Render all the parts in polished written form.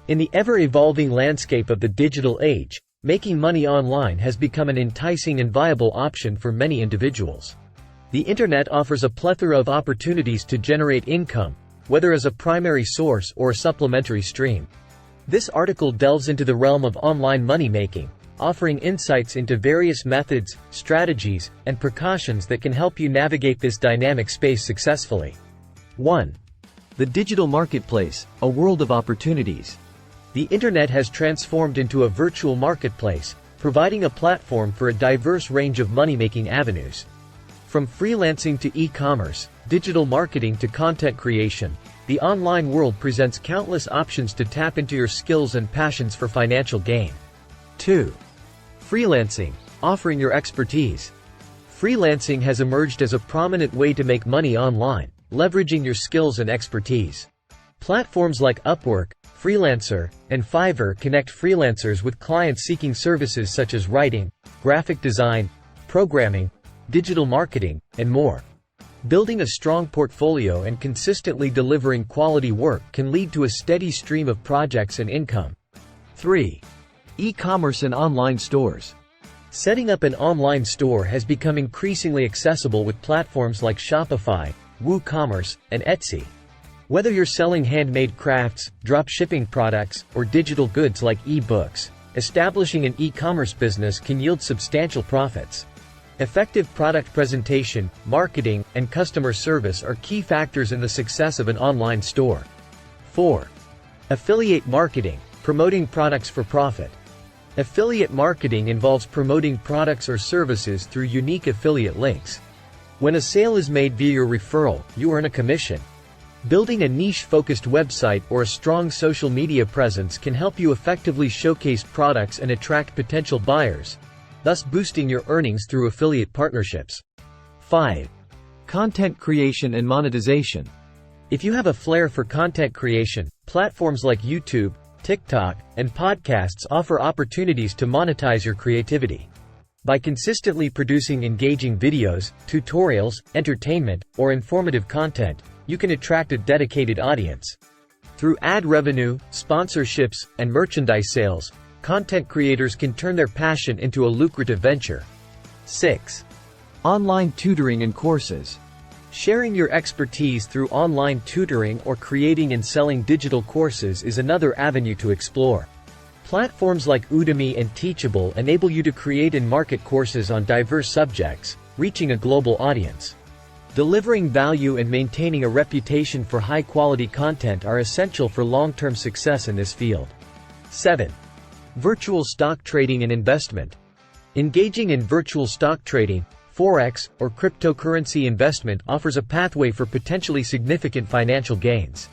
In the ever-evolving landscape of the digital age, making money online has become an enticing and viable option for many individuals. The internet offers a plethora of opportunities to generate income, whether as a primary source or a supplementary stream. This article delves into the realm of online money-making, offering insights into various methods, strategies, and precautions that can help you navigate this dynamic space successfully. 1. The digital marketplace, a world of opportunities. The internet has transformed into a virtual marketplace, providing a platform for a diverse range of money-making avenues. From freelancing to e-commerce, digital marketing to content creation, the online world presents countless options to tap into your skills and passions for financial gain. 2. Freelancing, offering your expertise. Freelancing has emerged as a prominent way to make money online, leveraging your skills and expertise. Platforms like Upwork, Freelancer, and Fiverr connect freelancers with clients seeking services such as writing, graphic design, programming, digital marketing, and more. Building a strong portfolio and consistently delivering quality work can lead to a steady stream of projects and income. 3. E-commerce and online stores. Setting up an online store has become increasingly accessible with platforms like Shopify, WooCommerce, and Etsy. Whether you're selling handmade crafts, drop-shipping products, or digital goods like e-books, establishing an e-commerce business can yield substantial profits. Effective product presentation, marketing, and customer service are key factors in the success of an online store. 4. Affiliate marketing, promoting products for profit. Affiliate marketing involves promoting products or services through unique affiliate links. When a sale is made via your referral, you earn a commission. Building a niche-focused website or a strong social media presence can help you effectively showcase products and attract potential buyers, thus boosting your earnings through affiliate partnerships. 5. Content creation and monetization. If you have a flair for content creation, platforms like YouTube, TikTok, and podcasts offer opportunities to monetize your creativity. By consistently producing engaging videos, tutorials, entertainment, or informative content, you can attract a dedicated audience. Through ad revenue, sponsorships, and merchandise sales, content creators can turn their passion into a lucrative venture. 6. Online tutoring and courses. Sharing your expertise through online tutoring or creating and selling digital courses is another avenue to explore. Platforms like Udemy and Teachable enable you to create and market courses on diverse subjects, reaching a global audience. Delivering value and maintaining a reputation for high-quality content are essential for long-term success in this field. 7. Virtual stock trading and investment. Engaging in virtual stock trading, Forex, or cryptocurrency investment offers a pathway for potentially significant financial gains.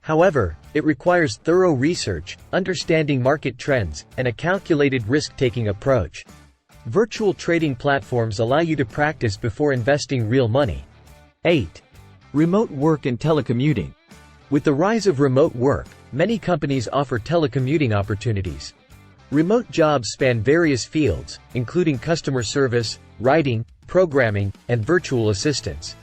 However, it requires thorough research, understanding market trends, and a calculated risk-taking approach. Virtual trading platforms allow you to practice before investing real money. 8. Remote work and telecommuting. With the rise of remote work, many companies offer telecommuting opportunities. Remote jobs span various fields, including customer service, writing, programming, and virtual assistance.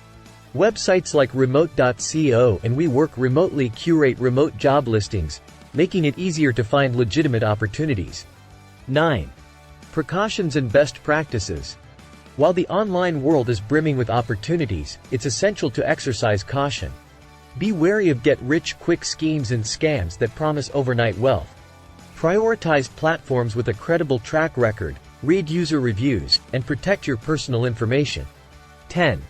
Websites like remote.co and We Work Remotely curate remote job listings, making it easier to find legitimate opportunities. 9. Precautions and best practices. While the online world is brimming with opportunities, it's essential to exercise caution. Be wary of get-rich-quick schemes and scams that promise overnight wealth. Prioritize platforms with a credible track record, read user reviews, and protect your personal information. 10.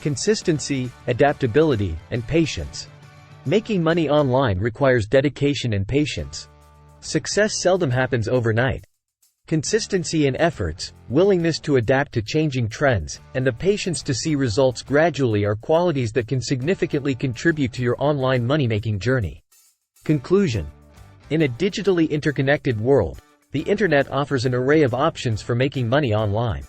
Consistency, adaptability, and patience. Making money online requires dedication and patience. Success seldom happens overnight. Consistency in efforts, willingness to adapt to changing trends, and the patience to see results gradually are qualities that can significantly contribute to your online money-making journey. Conclusion. In a digitally interconnected world, the internet offers an array of options for making money online.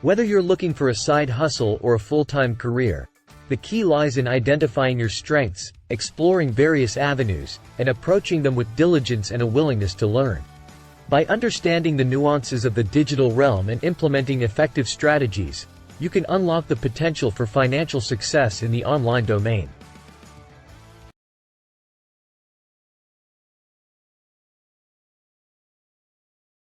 Whether you're looking for a side hustle or a full-time career, the key lies in identifying your strengths, exploring various avenues, and approaching them with diligence and a willingness to learn. By understanding the nuances of the digital realm and implementing effective strategies, you can unlock the potential for financial success in the online domain.